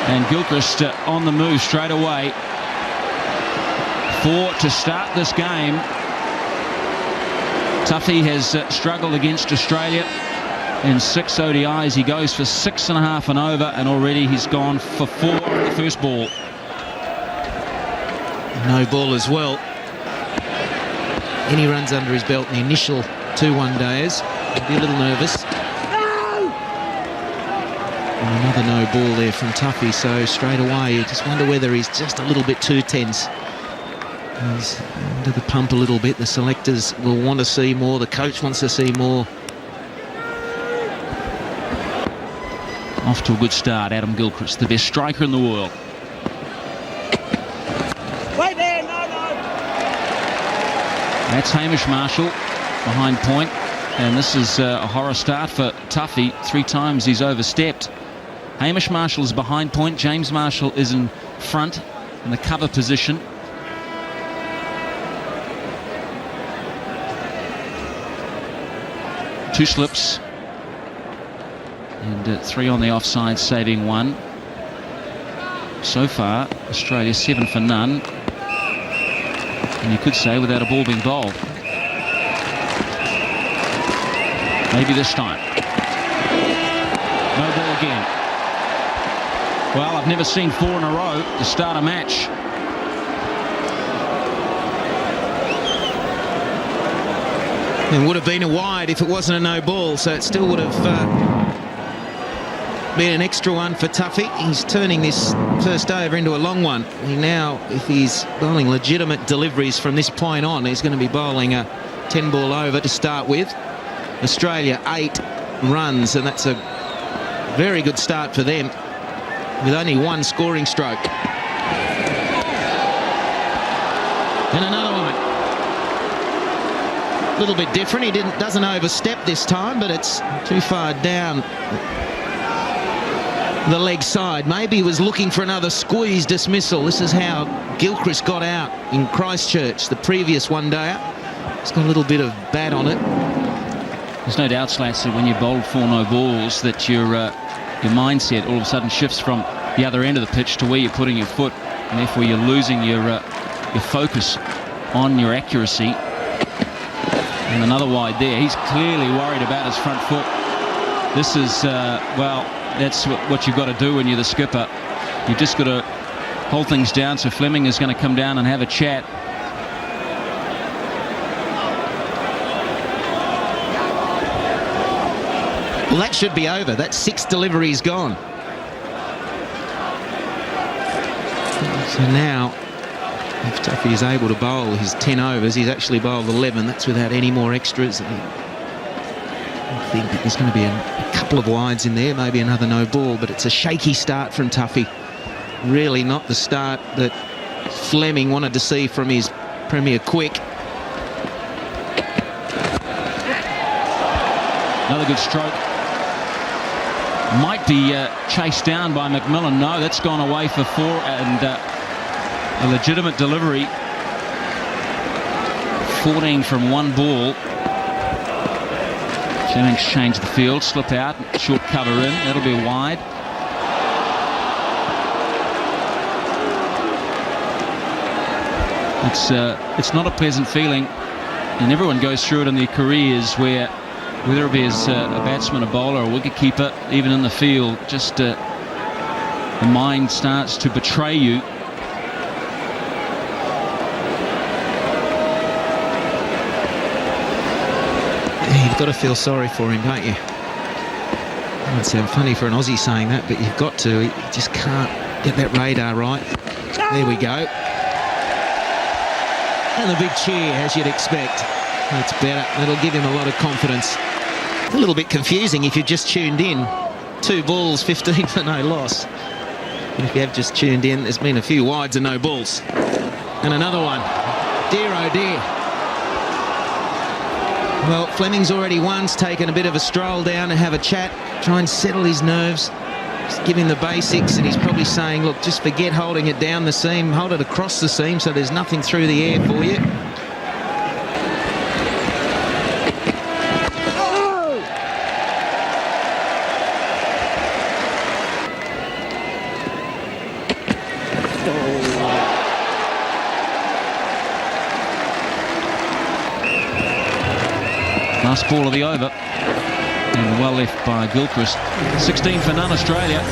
And Gilchrist on the move straight away. 4 to start this game. Tuffy has struggled against Australia in 6 ODIs. He goes for 6.5 and over, and already he's gone for 4 on the first ball. No ball as well. Any runs under his belt in the initial 2 one-dayers. He'll be a little nervous. And another no ball there from Tuffy, so straight away you just wonder whether he's just a little bit too tense. He's under the pump a little bit. The selectors will want to see more. The coach wants to see more. Off to a good start, Adam Gilchrist, the best striker in the world. Wait there, no. That's Hamish Marshall behind point, and this is a horror start for Tuffy. 3 times he's overstepped. Hamish Marshall is behind point. James Marshall is in front in the cover position. Two slips and 3 on the offside, saving 1. So far, Australia 7 for none, and you could say without a ball being bowled. Maybe this time. No ball again. Well, I've never seen 4 in a row to start a match. It would have been a wide if it wasn't a no ball, so it still would have been an extra one for Tuffy. He's turning this first over into a long one. He now, if he's bowling legitimate deliveries from this point on, he's going to be bowling a 10-ball over to start with. Australia 8 runs, and that's a very good start for them, with only 1 scoring stroke. And another one. A little bit different. He doesn't overstep this time, but it's too far down the leg side. Maybe he was looking for another squeeze dismissal. This is how Gilchrist got out in Christchurch, the previous one-dayer. He's got a little bit of bat on it. There's no doubt, Slats, that when you bowl 4 no balls, that your mindset all of a sudden shifts from the other end of the pitch to where you're putting your foot, and therefore you're losing your focus on your accuracy. And another wide there. He's clearly worried about his front foot. This is, well, that's what you've got to do when you're the skipper. You've just got to hold things down. So Fleming is going to come down and have a chat. Well, that should be over. That's 6 deliveries gone. So now, if Tuffy is able to bowl his 10 overs, he's actually bowled 11. That's without any more extras. I think that there's going to be a couple of wides in there, maybe another no ball, but it's a shaky start from Tuffy. Really not the start that Fleming wanted to see from his Premier Quick. Another good stroke. Might be chased down by McMillan. No, that's gone away for 4, and a legitimate delivery. 14 from 1 ball. Fleming's changed the field, slip out, short cover in. That'll be wide. It's not a pleasant feeling, and everyone goes through it in their careers, where whether it be as a batsman, a bowler, a wicketkeeper, even in the field, just the mind starts to betray you. You've got to feel sorry for him, don't you? It might sound funny for an Aussie saying that, but you've got to. He just can't get that radar right. There we go. And a big cheer, as you'd expect. That's better. That'll give him a lot of confidence. A little bit confusing if you've just tuned in. 2 balls, 15 for no loss. But if you have just tuned in, there's been a few wides and no balls. And another one. Dear, oh dear. Well, Fleming's already once taken a bit of a stroll down to have a chat, try and settle his nerves, just give him the basics, and he's probably saying, look, just forget holding it down the seam, hold it across the seam so there's nothing through the air for you. Last ball of the over. And well left by Gilchrist. 16 for none, Australia.